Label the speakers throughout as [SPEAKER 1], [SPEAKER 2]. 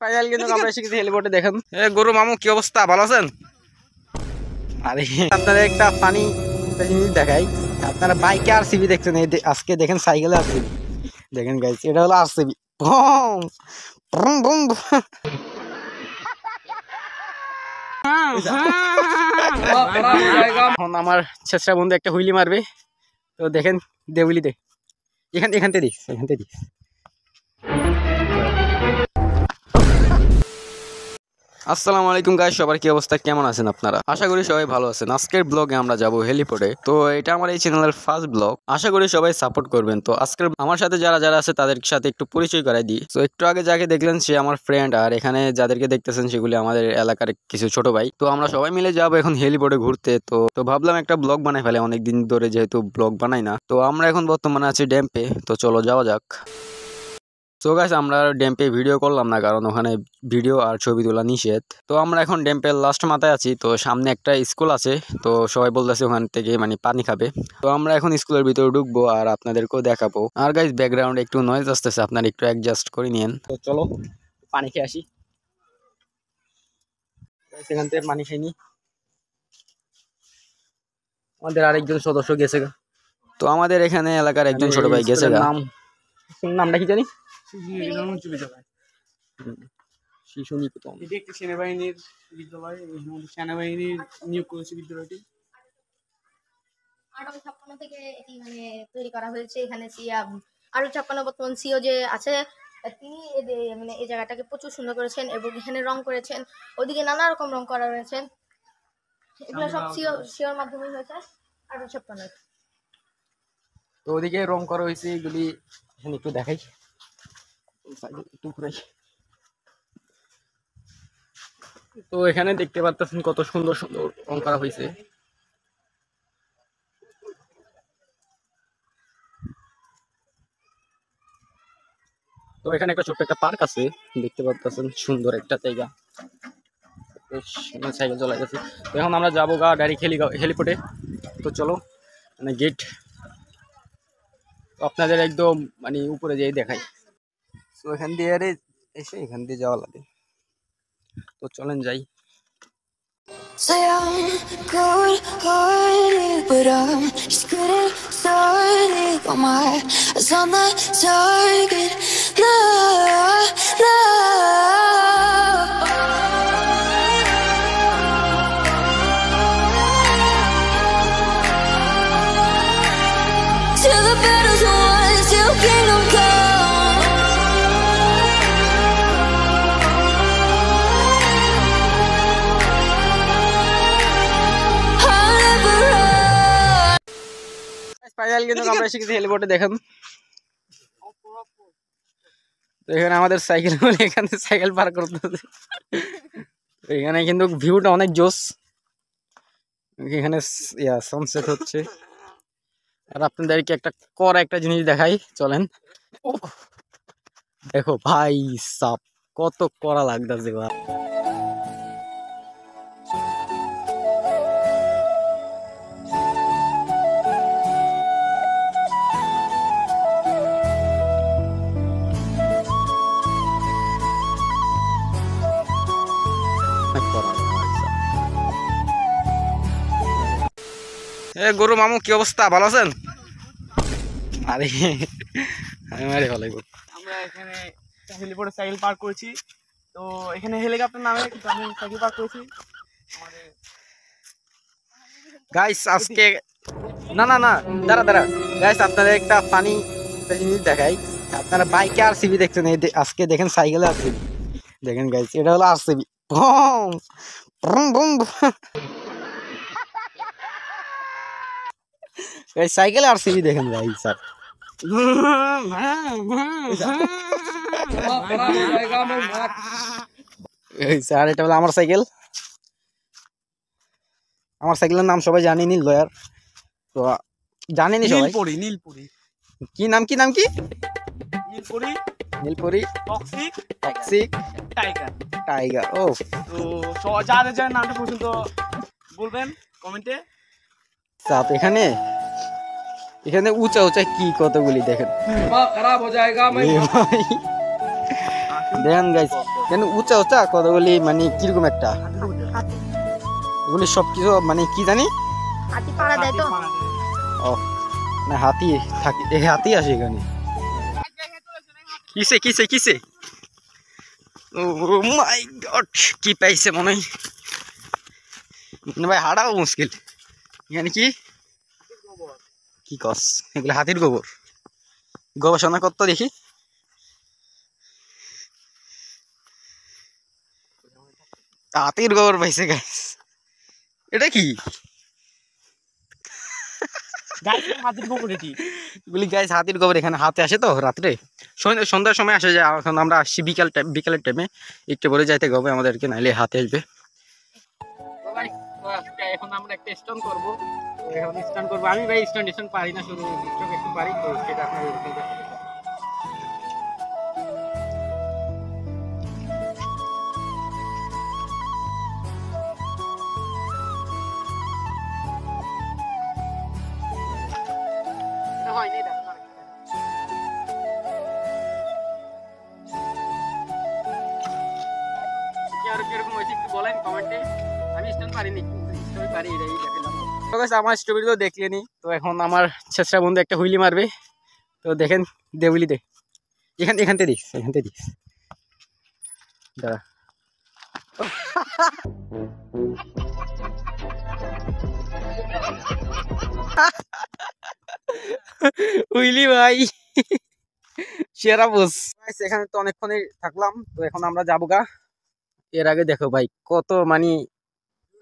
[SPEAKER 1] Final কিন্তু আমরা এসে গেছি হেলিপোর্টে। দেখেন গরু মামু কি অবস্থা, ভালো আছেন? আরে আপনাদের একটা ফানি একটা জিনিস দেখাই। আপনারা বাইকে আরসিবি দেখছেন, আজকে দেখেন সাইকেলে আরসিবি। দেখেন গাইস, এটা হলো আরসিবি। Boom boom boom. এখন আমার ছেসরা বন্ধু একটা হুইলি মারবে, তো দেখেন দেউলি দে এখানতে দিস। আসসালামু আলাইকুম গাইস, সবার কি অবস্থা, কেমন আছেন আপনারা? আশা করি সবাই ভালো আছেন। আজকের ব্লগে আমরা যাব হেলিপোর্টে। তো এটা আমার এই চ্যানেলের ফার্স্ট ব্লগ, আশা করি সবাই সাপোর্ট করবেন। তো আজকের আমার সাথে যারা আছে তাদের সাথে একটু পরিচয় করাই দিই। তো একটু আগে যাকে দেখলেন সে আমার ফ্রেন্ড, আর এখানে যাদেরকে দেখতেছেন সেগুলি আমাদের এলাকার কিছু ছোট ভাই। তো আমরা সবাই মিলে যাবো এখন হেলিপোর্টে ঘুরতে। তো ভাবলাম একটা ব্লগ বানাই ফেলে, অনেকদিন ধরে যেহেতু ব্লগ বানাই না। তো আমরা এখন বর্তমানে আছি ড্যাম্পে, তো চলো যাওয়া যাক। তো গাইস, আমরা ড্যাম্পে ভিডিও করলাম না, কারণ ওখানে ভিডিও আর ছবি তোলা নিষেধ। তো আমরা এখন ড্যাম্পের লাস্ট মাথায় আছি। তো সামনে একটা স্কুল আছে, তো সবাই বলতেছে ওখান থেকে মানে পানি খাবে। তো আমরা এখন স্কুলের ভিতরে ঢুকবো আর আপনাদেরকেও দেখাবো। আর গাইস, ব্যাকগ্রাউন্ডে একটু নয়েজ আসতেছে, আপনারা একটু অ্যাডজাস্ট করে নিন। তো চলো পানি খেয়ে আসি। এখান থেকে পানি খাইনি, আমাদের আরেকজন সদস্য গেছে গা। তো আমাদের এখানে এলাকার একজন ছোট ভাই গেছে গা। নামটা কি জানি? শিশু নিকেতন।
[SPEAKER 2] এটি একটি সেনাবাহিনীর বিদ্যালয়। সেনাবাহিনীর নিয়োগ করেছে বিদ্যালয়টি।
[SPEAKER 3] 1856 থেকে এটি মানে তৈরি করা হয়েছে। এখানে আরো 56 বর্তমান সিও যে আছে তিনি মানে এই জায়গাটাকে প্রচুর সুন্দর করেছেন এবং এখানে রং করেছেন। ওদিকে নানা রকম রং করা রয়েছে। এগুলো সব সিওর মাধ্যমে হয়েছে 1856।
[SPEAKER 1] তো ওদিকে রং করা হয়েছে, এগুলি এখানে একটু দেখাই, একটু ঘুরাই। তো এখানে দেখতে পাচ্ছেন কত সুন্দর সুন্দর রং করা হয়েছে। তো এখানে একটা ছোট্ট একটা পার্ক আছে, দেখতে পাচ্ছেন সুন্দর একটা জায়গা। সাইকেল চলে গেছে। তো এখন আমরা যাবো গা ডাইরেক্ট হেলিপোর্টে। তো চলো মানে গেট আপনাদের একদম মানে উপরে যেয়ে দেখাই। তো এখান দিয়ে এসে এখান দিয়ে যাওয়া লাগে, তো চলেন যাই।
[SPEAKER 4] Say I'm good-hearted, but I'm just getting started. Got my eyes on the target. No, no. Till the battle's won, till kingdom come.
[SPEAKER 1] Final কিন্তু আমরা এসে গেছি হেলিপোর্টে। দেখেন তো এখানে আমাদের সাইকেল বলে এখানে সাইকেল পার করতেছে। এখানে কিন্তু ভিউটা অনেক জোস। এখানে সানসেট হচ্ছে। আর আপনাদেরকে একটা জিনিস দেখাই, চলেন। দেখো ভাই সাপ, কত কড়া লাগতেছে ভাই। গরু মামু কি অবস্থা, ভালো আছেন? আরে আমি মারি ভালো।
[SPEAKER 2] আমরা এখানে হেলিপোর্টে সাইকেল পার্ক করেছি। তো এখানে হেলিকপ্টার নামে কিন্তু আমি সাইকেল পার্ক করেছি।
[SPEAKER 1] গাইস আজকে না দাঁড়া গাইস, আপনাদের একটা ফানি একটা জিনিস দেখাই। আপনারা বাইকে আরসিবি দেখছেন, আজকে দেখেন সাইকেলে আরসিবি। দেখেন গাইস, এটা হলো আরসিবি। Boom boom boom. সাইকেলে আরসিবি দেখেন ভাই স্যার। স্যার এটা হলো আমার সাইকেল। আমার সাইকেলের নাম সবাই জানি, নীল লয়ার। তো জানেনি সবাই।
[SPEAKER 2] নীলপুরি
[SPEAKER 1] কি নাম নীলপুরি টক্সিক টাইগার। ও
[SPEAKER 2] তো যাদের নামটা পর্যন্ত বলবেন কমেন্টে।
[SPEAKER 1] সাপ এখানে উঁচা কি কতগুলি দেখেন।
[SPEAKER 2] খারাপ হয়ে যায়গা।
[SPEAKER 1] দেখেন গাইস কেন উঁচা উঁচা কতগুলি মানে কিরকম একটা
[SPEAKER 3] হাতি
[SPEAKER 1] এগুলি সব কিছু মানে কি জানি
[SPEAKER 3] হাতি পাড়া দেয় তো
[SPEAKER 1] ও না হাতি থাকে হাতি আসে এখানে কিসে কিসে কিসে ও মাই গড কি পাইছে মনে হয় ভাই হাঁটাও মুশকিল এখানে কি কি কস এগুলো হাতির গোবর গবেষণা করতো দেখি হাতির গোবর পাইছে গাইস এটা কি
[SPEAKER 2] হাতির গোবর এটি
[SPEAKER 1] বলি গাইস হাতির গোবর এখানে হাতে আসে তো রাত্রে সন্ধ্যার সময় আসে যায় এখন আমরা আসছি বিকালের টাইমে একটু বলে যাইতে হবে আমাদেরকে নাইলে হাতে আসবে এখন আমরা একটা স্টান্ট করবো এখন স্টান্ট করবো আমি ভাই স্টান্ট পারি না শুধু একটু পারি তো সেটা আপনার আমার স্ট্রবেরি তো দেখলেনি তো এখন আমার ছেঁচড়া বন্ধু একটা হুইলি মারবে তো দেখেন দেউলি দে এখান থেকে দিস দাঁড়া হুইলি ভাই সেরা বস এখানে তো অনেকক্ষণই থাকলাম তো এখন আমরা যাবো গা এর আগে দেখো ভাই কত মানে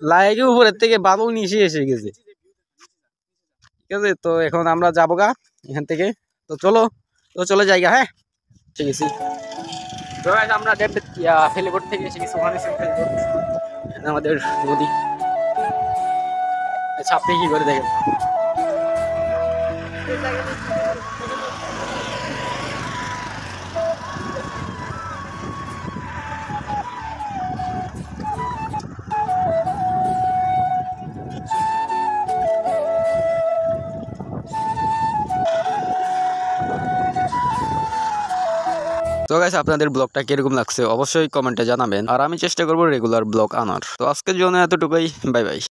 [SPEAKER 1] লাইগে উপরের থেকে বাদল নিচে এসে গেছে ঠিক আছে তো এখন আমরা যাবো গা এখান থেকে তো চলো জায়গা হ্যাঁ ঠিক আছে তো আমরা ফেলিবোর্ড থেকে এসে গেছি ওখানে আমাদের নদী ছাপতে কি করে দেখেন তো গাইস আপনাদের ব্লগটা কিরকম লাগছে অবশ্যই কমেন্টে জানাবেন আর আমি চেষ্টা করবো রেগুলার ব্লগ আনার তো আজকের জন্য এতটুকুই বাই বাই